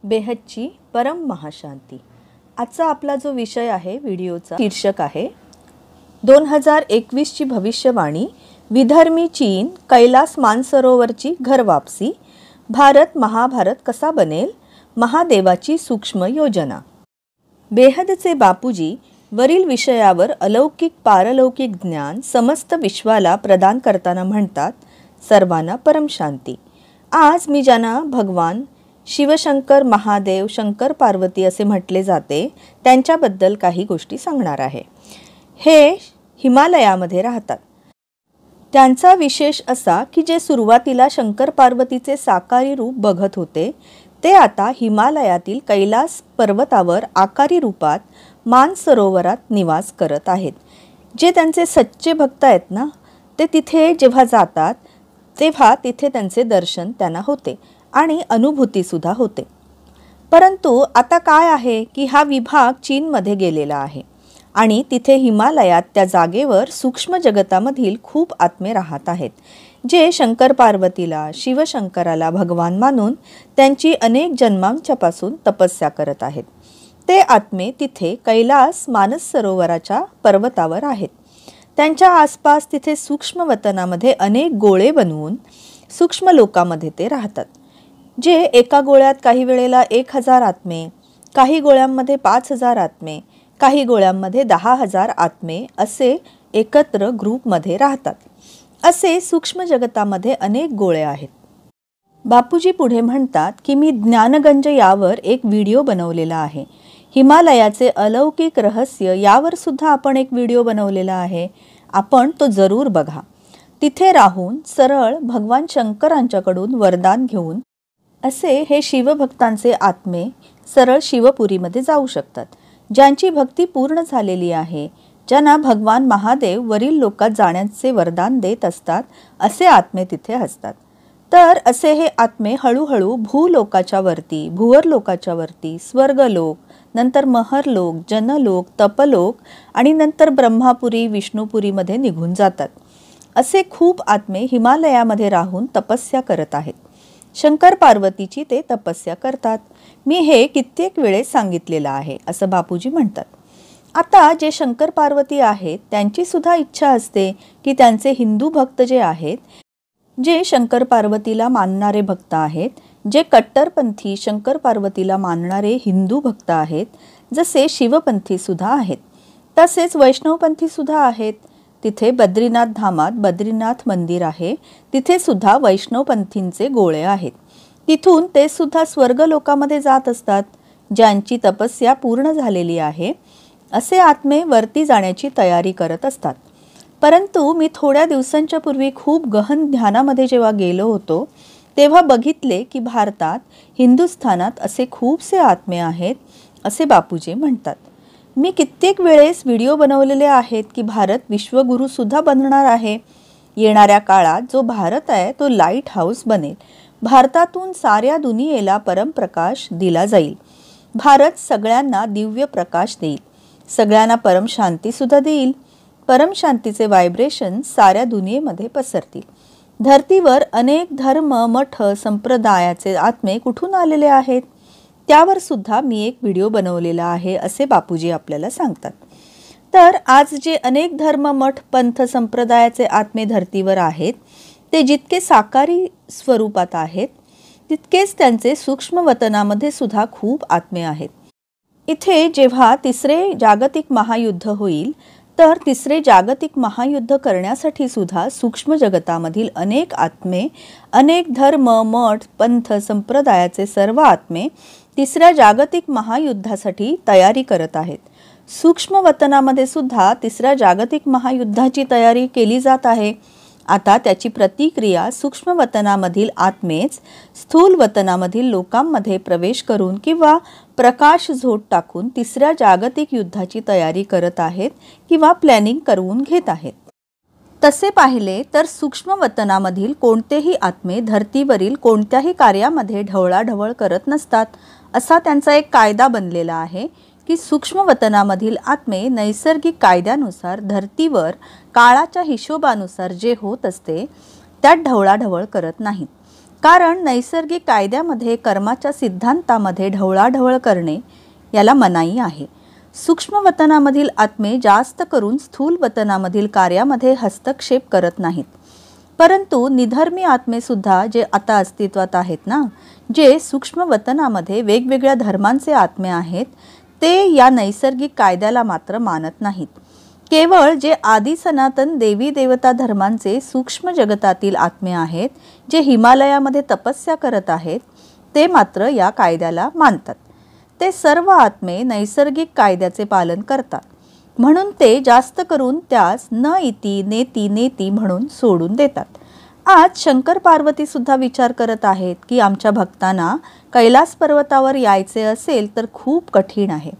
बेहदची परम महाशांती। आजचा आपला जो विषय आहे व्हिडिओचा शीर्षक आहे 2021 ची भविष्यवाणी, विधर्मी चीन, कैलास मानसरोवरची घर वापसी, भारत महाभारत कसा बनेल, महादेवाची सूक्ष्म योजना। बेहदचे बापूजी वरील विषयावर अलौकिक पारलौकिक ज्ञान समस्त विश्वाला प्रदान करताना म्हणतात, सर्वांना परम शांती। आज मी ज्यांना भगवान शिवशंकर, महादेव, शंकर पार्वती असे म्हटले जाते त्यांच्याबद्दल काही गोष्टी सांगणार आहे। हे हिमालयामध्ये राहतात। त्यांचा विशेष असा की जे सुरुवातीला शंकर पार्वतीचे साकारी रूप बघत होते ते आता हिमालयातील कैलास पर्वतावर आकारी रूपात मानसरोवरात निवास करत आहेत। जे त्यांचे सच्चे भक्त आहेत ना, ते तिथे जेव्हा जातात तेव्हा तिथे त्यांचे दर्शन त्यांना होते आणि अनुभूती सुद्धा होते। परंतु आता काय आहे की हा विभाग चीनमध्ये गेलेला आहे आणि तिथे हिमालयात त्या जागेवर सूक्ष्म जगतामधील खूप आत्मे राहत आहेत, जे शंकर पार्वतीला, शिवशंकराला भगवान मानून त्यांची अनेक जन्मांच्यापासून तपस्या करत आहेत। ते आत्मे तिथे कैलास मानस सरोवराच्या पर्वतावर आहेत। त्यांच्या आसपास तिथे सूक्ष्म वतनामध्ये अनेक गोळे बनवून सूक्ष्म लोकामध्ये ते राहतात, जे एका गोळ्यात काही वेळेला 1000 आत्मे, काही गोळ्यांमध्ये 5000 आत्मे, काही गोळ्यांमध्ये 10,000 आत्मे असे एकत्र ग्रुपमध्ये राहतात। असे सूक्ष्म जगतामध्ये अनेक गोळे आहेत। बापूजी पुढे म्हणतात की मी ज्ञानगंज यावर एक व्हिडिओ बनवलेला आहे। हिमालयाचे अलौकिक रहस्य यावर सुद्धा आपण एक व्हिडिओ बनवलेला आहे, आपण तो जरूर बघा। तिथे राहून सरळ भगवान शंकरांच्याकडून वरदान घेऊन असे हे शिवभक्तांचे आत्मे सरळ शिवपुरीमध्ये जाऊ शकतात। ज्यांची भक्ती पूर्ण झालेली आहे, ज्यांना भगवान महादेव वरील लोकात जाण्याचे वरदान देत असतात, असे आत्मे तिथे असतात। तर असे हे आत्मे हळूहळू भूलोकाच्या वरती, भुवर लोकाच्या वरती, स्वर्गलोक, नंतर महरलोक, जनलोक, तपलोक आणि नंतर ब्रह्मापुरी, विष्णुपुरीमध्ये निघून जातात। असे खूप आत्मे हिमालयामध्ये राहून तपस्या करत आहेत। शंकर पार्वतीची ते तपस्या करतात। मी हे कित्येक वेळेस सांगितलेलं आहे असं बापूजी म्हणतात। आता जे शंकर पार्वती आहेत त्यांची सुद्धा इच्छा असते की त्यांचे हिंदू भक्त जे आहेत, जे शंकर पार्वतीला मानणारे भक्त आहेत, जे कट्टरपंथी शंकर पार्वतीला मानणारे हिंदू भक्त आहेत, जसे शिवपंथी सुद्धा आहेत, तसेच वैष्णवपंथी सुद्धा आहेत। तिथे बद्रीनाथ धामात बद्रीनाथ मंदिर आहे, तिथे सुद्धा वैष्णवपंथींचे गोळे आहेत। तिथून ते सुद्धा स्वर्गलोकामध्ये जात असतात। ज्यांची तपस्या पूर्ण झालेली आहे असे आत्मे वरती जाण्याची तयारी करत असतात। परंतु मी थोड्या दिवसांच्या पूर्वी खूप गहन ध्यानामध्ये जेव्हा गेलो होतो तेव्हा बघितले की भारतात, हिंदुस्थानात असे खूपसे आत्मे आहेत असे बापूजी म्हणतात। मी कित्येक वेळेस व्हिडिओ बनवलेले आहेत की भारत विश्वगुरु सुद्धा बनणार आहे। येणाऱ्या काळात जो भारत आहे तो लाईट हाऊस बनेल। भारतातून साऱ्या दुनियेला परमप्रकाश दिला जाईल। भारत सगळ्यांना दिव्य प्रकाश देईल, सगळ्यांना परम शांती सुद्धा देईल। परम शांतीचे व्हायब्रेशन साऱ्या दुनियेमध्ये पसरतील। धर्तीवर अनेक धर्म, मठ, संप्रदायाचे आत्मे कुठून आलेले आहेत त्यावर सुद्धा मी एक व्हिडिओ बनवलेला आहे असे बापूजी आपल्याला सांगतात। तर आज जे अनेक धर्म, मठ, पंथ, संप्रदायाचे आत्मे धर्तीवर आहेत ते जितके साकारी स्वरूपात आहेत तितकेच त्यांचे सूक्ष्म वतनामध्ये सुद्धा खूप आत्मे आहेत। इथे जेव्हा तिसरे जागतिक महायुद्ध होईल तर तिसरे जागतिक महायुद्ध करण्यासाठी सुद्धा सूक्ष्म जगतामधील अनेक आत्मे, अनेक धर्म, मठ, पंथ, संप्रदायाचे सर्व आत्मे तिसऱ्या जागतिक महायुद्धासाठी तयारी करत आहेत। सूक्ष्म वतनामध्ये सुद्धा तिसऱ्या जागतिक महायुद्धाची तयारी केली जात आहे। आता त्याची प्रतिक्रिया सूक्ष्म वतनामधील आत्मेच स्थूल वतनामधील लोकांमध्ये प्रवेश करून किंवा प्रकाश झोत टाकून तिसऱ्या जागतिक युद्धाची तयारी करत आहेत किंवा प्लॅनिंग करून घेत आहेत। तसे पाहिले तर सूक्ष्म वतनामधील कोणतेही आत्मे धर्तीवरील कोणत्याही कार्यामध्ये ढवळाढवळ करत नसतात। असा त्यांचा एक कायदा बनलेला आहे की सूक्ष्म वतनामधील आत्मे नैसर्गिक कायद्यानुसार धर्तीवर काळाच्या हिशोबानुसार जे होत असते त्यात ढवळाढवळ करत नाहीत। कारण नैसर्गिक कायद्यामध्ये कर्माच्या सिद्धांतामध्ये ढवळाढवळ करणे याला मनाई आहे. सूक्ष्म वतनामधील आत्मे जास्त करून स्थूल वतनामधील कार्यामध्ये हस्तक्षेप करत नाहीत. परंतु निधर्मी आत्मेसुद्धा जे आता अस्तित्वात आहेत ना, जे सूक्ष्म वतनामध्ये वेगवेगळ्या धर्मांचे आत्मे आहेत, ते या नैसर्गिक कायद्याला मात्र मानत नाहीत. केवळ जे आदि सनातन देवी देवता धर्मांचे सूक्ष्म जगतातील आत्मे आहेत, जे हिमालयामध्ये तपस्या करत आहेत, ते मात्र या कायद्याला मानतात. ते सर्व आत्मे नैसर्गिक कायद्याचे पालन करतात, म्हणून ते जास्त करून त्यास न इति नेती नेती म्हणून सोडून देतात. आज शंकर पार्वती सुद्धा विचार करत आहेत की आमच्या भक्तांना कैलास पर्वतावर यायचे असेल तर खूप कठीण आहे,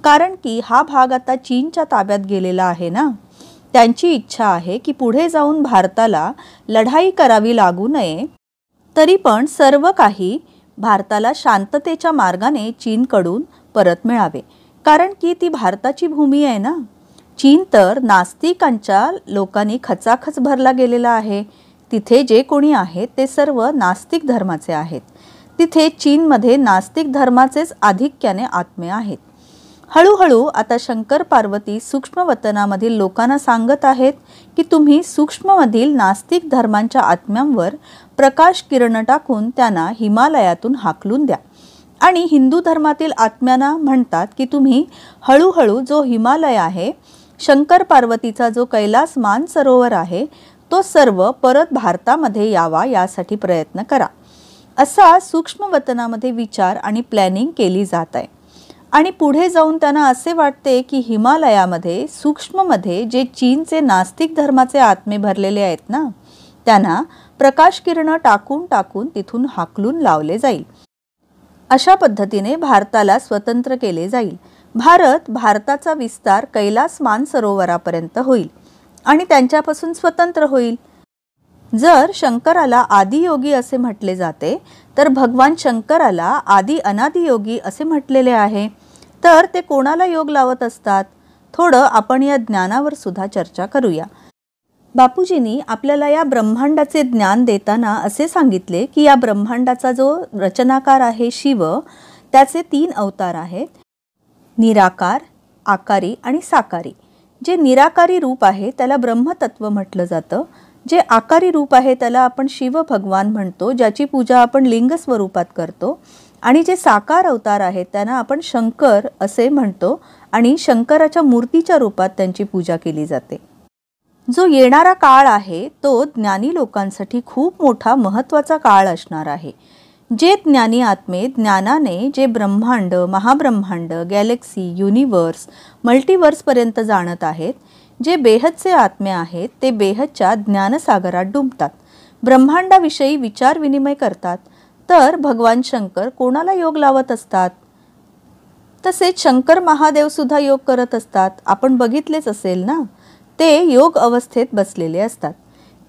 कारण की हा भाग आता चीनच्या ताब्यात गेलेला आहे ना. त्यांची इच्छा आहे की पुढे जाऊन भारताला लढाई करावी लागू नये, तरी पण सर्व काही भारताला शांततेच्या मार्गाने चीनकडून परत मिळावे, कारण की ती भारताची भूमी आहे ना. चीन तर नास्तिकांच्या लोकांनी खचाखच भरला गेलेला आहे. तिथे जे कोणी आहेत ते सर्व नास्तिक धर्माचे आहेत. तिथे चीनमध्ये नास्तिक धर्माचेच आधिक्याने आत्मे आहेत. हळूहळू आता शंकर पार्वती सूक्ष्म वतनामधील लोकांना सांगत आहेत की तुम्ही सूक्ष्ममधील नास्तिक धर्मांच्या आत्म्यांवर प्रकाश किरण टाकून त्यांना हिमालयातून हाकलून द्या. आणि हिंदू धर्मातील आत्म्यांना म्हणतात की तुम्ही हळूहळू जो हिमालय आहे, शंकर पार्वतीचा जो कैलास मानसरोवर आहे, तो सर्व परत भारतामध्ये यावा यासाठी प्रयत्न करा. असा सूक्ष्म वतनामध्ये विचार आणि प्लॅनिंग केली जात आहे. आणि पुढे जाऊन त्यांना असे वाटते की हिमालयामध्ये सूक्ष्ममध्ये जे चीनचे नास्तिक धर्माचे आत्मे भरलेले आहेत ना, त्यांना प्रकाश किरण टाकून टाकून तिथून हाकलून लावले जाईल. अशा पद्धतीने भारताला स्वतंत्र केले जाईल. भारताचा विस्तार कैलास मानसरोवरापर्यंत होईल आणि त्यांच्यापासून स्वतंत्र होईल. जर शंकराला आदियोगी असे म्हटले जाते, तर भगवान शंकराला आदि अनादियोगी असे म्हटलेले आहे. तर ते कोणाला योग लावत असतात? थोडं आपण या ज्ञानावर सुद्धा चर्चा करूया. बापूजींनी आपल्याला या ब्रह्मांडाचे ज्ञान देताना असे सांगितले की या ब्रह्मांडाचा जो रचनाकार आहे शिव, त्याचे 3 अवतार आहेत, निराकार, आकारी आणि साकारी. जे निराकारी रूप आहे त्याला ब्रह्मतत्व म्हटलं जातं. जे आकारी रूप आहे त्याला आपण शिव भगवान म्हणतो, ज्याची पूजा आपण लिंग स्वरूपात करतो. आणि जे साकार अवतार आहेत त्यांना आपण शंकर असे म्हणतो आणि शंकराच्या मूर्तीच्या रूपात त्यांची पूजा केली जाते. जो येणारा काळ आहे तो ज्ञानी लोकांसाठी खूप मोठा महत्त्वाचा काळ असणार आहे. जे ज्ञानी आत्मे ज्ञानाने जे ब्रह्मांड, महाब्रह्मांड, गॅलेक्सी, युनिवर्स, मल्टिवर्सपर्यंत जाणत आहेत, जे बेहदचे आत्मे आहेत ते बेहदच्या ज्ञानसागरात डुंबतात, ब्रह्मांडाविषयी विचार विनिमय करतात. तर भगवान शंकर कोणाला योग लावत असतात? तसेच शंकर महादेव सुद्धा योग करत असतात. आपण बघितलेच असेल ना, ते योग अवस्थेत बसलेले असतात.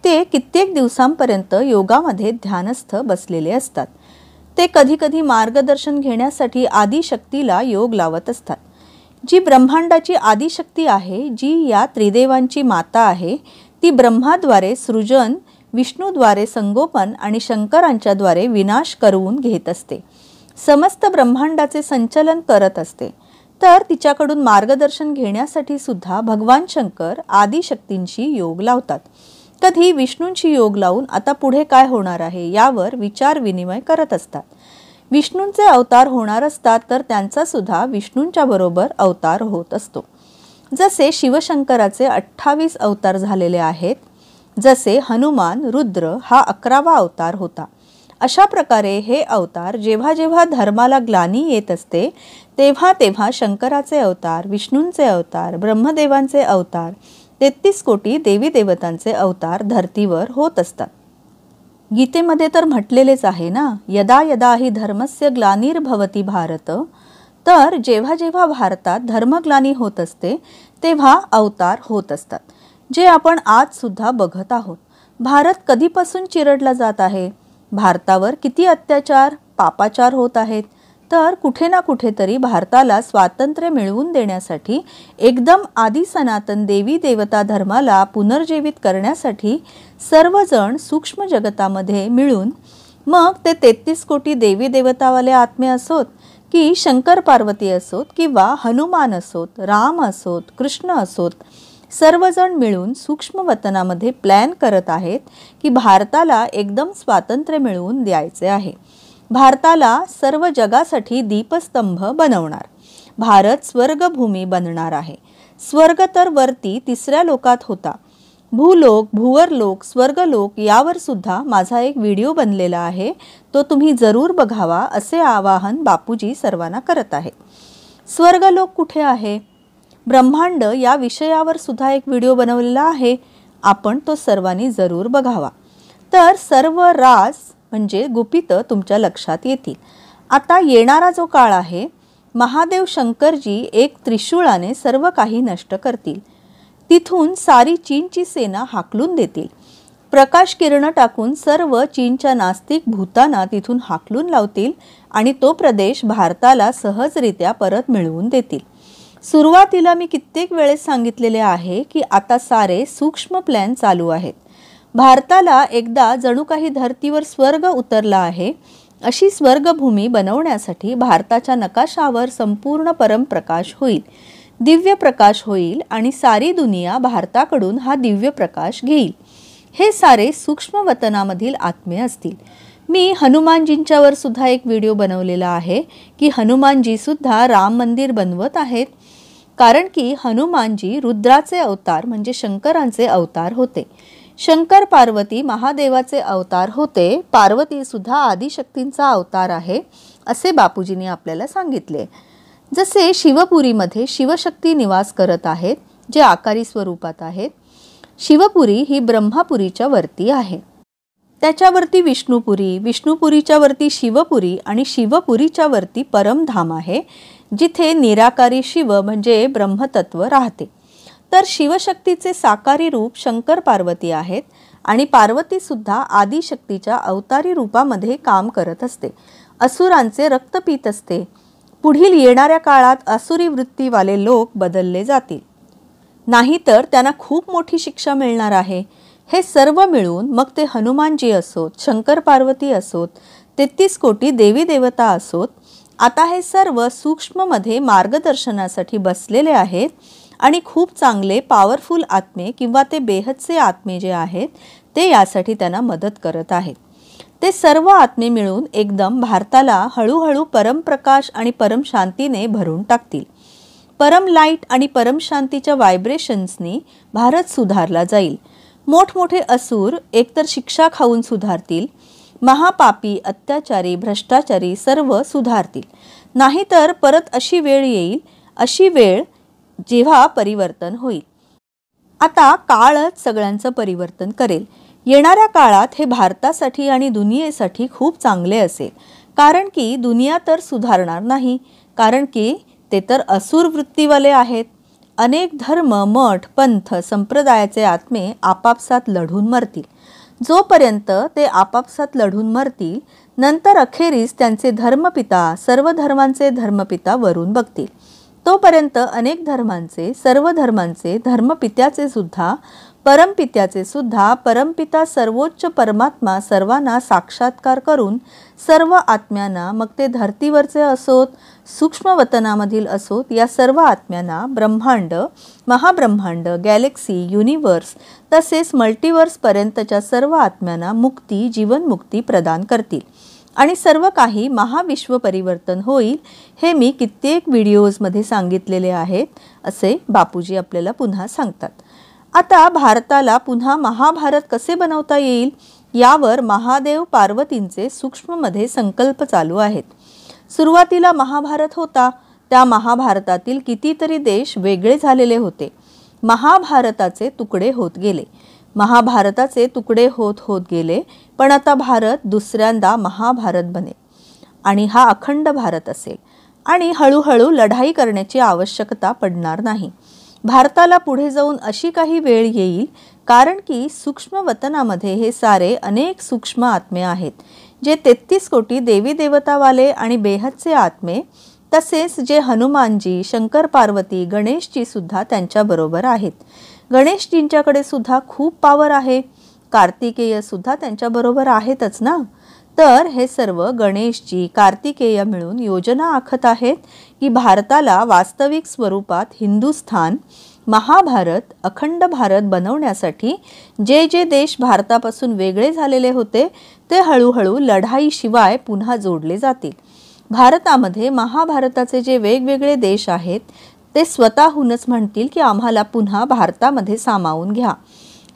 ते कित्येक दिवसांपर्यंत योगामध्ये ध्यानस्थ बसलेले असतात. ते कधी कधी मार्गदर्शन घेण्यासाठी आदिशक्तीला योग लावत असतात. जी ब्रह्मांडाची आदिशक्ती आहे, जी या त्रिदेवांची माता आहे, ती ब्रह्माद्वारे सृजन, विष्णूद्वारे संगोपन आणि शंकरांच्याद्वारे विनाश करून घेत असते. समस्त ब्रह्मांडाचे संचलन करत असते. तर तिच्याकडून मार्गदर्शन घेण्यासाठी सुद्धा भगवान शंकर आदिशक्तींशी योग लावतात. कधी विष्णूंशी योग लावून आता पुढे काय होणार आहे यावर विचार विनिमय करत असतात. विष्णूंचे अवतार होणार असतात तर त्यांचा सुद्धा विष्णूंच्या बरोबर अवतार होत असतो. जसे शिवशंकराचे 28 अवतार झालेले आहेत, जसे हनुमान, रुद्र हा 11वा अवतार होता. अशा प्रकारे हे अवतार जेव्हा जेव्हा धर्माला ग्लानी येत असते तेव्हा तेव्हा शंकराचे अवतार, विष्णूंचे अवतार, ब्रह्मदेवांचे अवतार, 33 कोटी देवी देवतांचे अवतार धर्तीवर होत असतात. गीतेमध्ये तर म्हटलेलेच आहे ना, यदा यदा हि धर्मस्य ग्लानिर्भवति भारत. तर जेव्हा जेव्हा भारतात धर्मग्लानी होत असते तेव्हा अवतार होत असतात, जे आपण आज सुद्धा बघत आहोत. भारत कधीपासून चिरडला जात आहे? भारतावर किती अत्याचार, पापाचार होत आहेत. तर कुठे ना कुठेतरी भारताला स्वातंत्र्य मिळवून देण्यासाठी, एकदम आदि सनातन देवी देवता धर्माला पुनर्जीवित करण्यासाठी सर्वजण सूक्ष्म जगतामध्ये मिळून मग ते 33 कोटी देवी देवतावाले आत्मे असोत की शंकर पार्वती असोत किंवा हनुमान असोत, राम असोत, कृष्ण असोत, सर्वजण मिळून सूक्ष्म वतनामध्ये प्लॅन करत आहेत की भारताला एकदम स्वातंत्र्य मिळवून द्यायचे आहे. भारताला सर्व जगासाठी दीपस्तंभ बनवणार. भारत स्वर्गभूमी बनणार आहे. स्वर्ग तर वरती तिसऱ्या लोकात होता. भूलोक, भुवरलोक, स्वर्गलोक यावर सुद्धा माझा एक व्हिडिओ बनलेला आहे. तो तुम्ही जरूर बघावा असे आवाहन बापूजी सर्वांना करत आहेत. स्वर्गलोक कुठे आहे? ब्रह्मांड या विषयावर सुद्धा एक व्हिडिओ बनवलेला आहे. आपण तो सर्वांनी जरूर बघावा. तर सर्व राज म्हणजे गुपित तुमच्या लक्षात येतील. आता येणारा जो काळ आहे, महादेव शंकरजी एक त्रिशूळाने सर्व काही नष्ट करतील. तिथून सारी चीनची सेना हाकलून देतील. प्रकाश किरण टाकून सर्व चीनच्या नास्तिक भूतांना तिथून हाकलून लावतील आणि तो प्रदेश भारताला सहजरित्या परत मिळवून देतील. सुरुवातीला मी कित्येक वेळेस सांगितलेले आहे की आता सारे सूक्ष्म प्लॅन चालू आहेत. भारताला एकदा जणू काही धर्तीवर स्वर्ग उतरला आहे अशी स्वर्गभूमी बनवण्यासाठी भारताच्या नकाशावर संपूर्ण परमप्रकाश होईल, दिव्य प्रकाश होईल आणि सारी दुनिया भारताकडून हा दिव्य प्रकाश घेईल. हे सारे सूक्ष्म वतनामधील आत्मे असतील. मी हनुमानजींच्यावर सुद्धा एक व्हिडिओ बनवलेला आहे की हनुमानजी सुद्धा राम मंदिर बनवत आहेत. कारण की हनुमानजी रुद्राचे अवतार म्हणजे शंकरांचे अवतार होते. शंकर पार्वती महादेवाचे अवतार होते. पार्वती सुद्धा आदिशक्तींचा अवतार आहे असे बापूजींनी आपल्याला सांगितले. जसे शिवपुरीमध्ये शिवशक्ती निवास करत आहेत जे आकारी स्वरूपात आहेत. शिवपुरी ही ब्रह्मापुरीच्या वरती आहे. त्याच्यावरती विष्णुपुरी, विष्णुपुरीच्या वरती शिवपुरी आणि शिवपुरीच्या वरती परमधाम आहे जिथे निराकारी शिव म्हणजे ब्रह्मतत्व राहते. तर शिवशक्तीचे साकारी रूप शंकर पार्वती आहेत आणि पार्वती सुद्धा आदिशक्तीच्या अवतारी रूपामध्ये काम करत असते. असुरांचे रक्त पीत असते. पुढील येणाऱ्या काळात आसुरी वृत्तीवाले लोक बदलले जातील, नाहीतर त्यांना खूप मोठी शिक्षा मिळणार आहे. हे सर्व मिळून मग ते हनुमानजी असोत, शंकर पार्वती असोत, 33 कोटी देवी देवता असोत, आता हे सर्व सूक्ष्ममध्ये मार्गदर्शनासाठी बसलेले आहेत आणि खूप चांगले पॉवरफुल आत्मे किंवा ते बेहदचे आत्मे जे आहेत ते यासाठी त्यांना मदत करत आहेत. ते सर्व आत्मे मिळून एकदम भारताला हळूहळू परमप्रकाश आणि परमशांतीने भरून टाकतील. परम लाईट आणि परमशांतीच्या व्हायब्रेशन्सनी भारत सुधारला जाईल. मोठमोठे असुर एकतर शिक्षा खाऊन सुधारतील, महापापी, अत्याचारी, भ्रष्टाचारी सर्व सुधारतील. नाहीतर परत अशी वेळ येईल, अशी वेळ जेव्हा परिवर्तन होईल. आता काळच सगळ्यांचं परिवर्तन करेल. येणाऱ्या काळात हे भारतासाठी आणि दुनियेसाठी खूप चांगले असेल. कारण की दुनिया तर सुधारणार नाही, कारण की ते तर असुर वृत्तीवाले आहेत. अनेक धर्म, मठ, पंथ, संप्रदायाचे आत्मे आपापसात लढून मरतील. जोपर्यंत ते आपापसात लढून मरतील, नंतर अखेरीस त्यांचे धर्मपिता, सर्व धर्मांचे धर्मपिता वरून बघतील. तोपर्यंत अनेक धर्मांचे, सर्व धर्मांचे धर्मपित्याचे सुद्धा, परमपित्याचे सुद्धा परमपिता सर्वोच्च परमात्मा सर्वांना साक्षात्कार करून सर्व आत्म्यांना, मग ते धर्तीवरचे असोत, सूक्ष्म वतनामधील असोत, या सर्व आत्म्यांना ब्रह्मांड, महाब्रह्मांड, गॅलेक्सी, युनिवर्स तसेच मल्टिवर्सपर्यंतच्या सर्व आत्म्यांना मुक्ती, जीवनमुक्ती प्रदान करतील आणि सर्व काही महाविश्व परिवर्तन होईल. हे मी कित्येक व्हिडिओजमध्ये सांगितलेले आहेत असे बापूजी आपल्याला पुन्हा सांगतात. आता भारताला पुन्हा महाभारत कसे बनवता येईल यावर महादेव पार्वतींचे सूक्ष्ममध्ये संकल्प चालू आहेत. सुरुवातीला महाभारत होता. त्या महाभारतातील कितीतरी देश वेगळे झालेले होते. महाभारताचे तुकडे होत गेले. महाभारताचे तुकडे होत होत गेले. पण आता भारत दुसऱ्यांदा महाभारत बनेल आणि हा अखंड भारत असेल आणि हळूहळू लढाई करण्याची आवश्यकता पडणार नाही. भारताला पुढे जाऊन अशी काही वेळ येईल, कारण की सूक्ष्म वतनामध्ये हे सारे अनेक सूक्ष्म आत्मे आहेत जे 33 कोटी देवी देवतावाले आणि बेहदचे आत्मे, तसेच जे हनुमानजी, शंकर पार्वती, गणेशजी सुद्धा त्यांच्याबरोबर आहेत. गणेशजींच्याकडे सुद्धा खूप पॉवर आहे. कार्तिकेय सुद्धा त्यांच्याबरोबर आहेतच ना. तर हे सर्व गणेशजी, कार्तिकेय मिळून योजना आखत आहेत की भारताला वास्तविक स्वरूपात हिंदुस्थान, महाभारत, अखंड भारत बनवण्यासाठी जे जे देश भारतापासून वेगळे झालेले होते ते हळूहळू लढाईशिवाय पुन्हा जोडले जातील. भारतामध्ये महाभारताचे जे वेगवेगळे देश आहेत ते स्वतःहूनच म्हणतील की आम्हाला पुन्हा भारतामध्ये सामावून घ्या.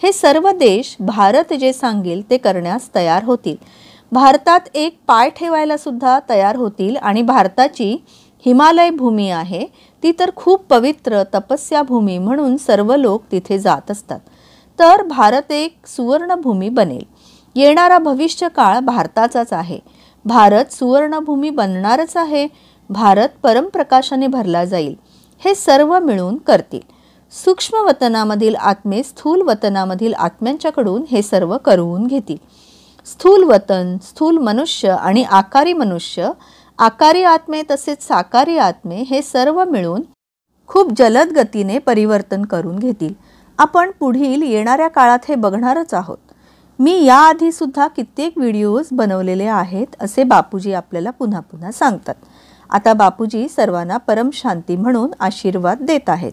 हे सर्व देश भारत जे सांगेल ते करण्यास तयार होतील. भारतात एक पाय ठेवायला सुद्धा तयार होतील आणि भारताची हिमालय भूमी आहे ती तर खूप पवित्र तपस्या भूमी म्हणून सर्व लोक तिथे जात असतात. तर भारत एक सुवर्णभूमी बनेल. येणारा भविष्य काळ भारताचाच आहे. भारत सुवर्णभूमी बनणारच आहे. भारत परमप्रकाशाने भरला जाईल. हे सर्व मिळून करतील. सूक्ष्म वतनामधील आत्मे स्थूल वतनामधील आत्म्यांच्याकडून हे सर्व करवून घेतील. स्थूल वतन, स्थूल मनुष्य आणि आकारी मनुष्य, आकारी आत्मे तसेच साकारी आत्मे हे सर्व मिळून खूप जलद गतीने परिवर्तन करून घेतील. आपण पुढील येणाऱ्या काळात हे बघणारच आहोत. मी याआधी सुद्धा कित्येक व्हिडिओज बनवलेले आहेत असे बापूजी आपल्याला पुन्हा पुन्हा सांगतात. आता बापूजी सर्वांना परम शांती म्हणून आशीर्वाद देत आहेत.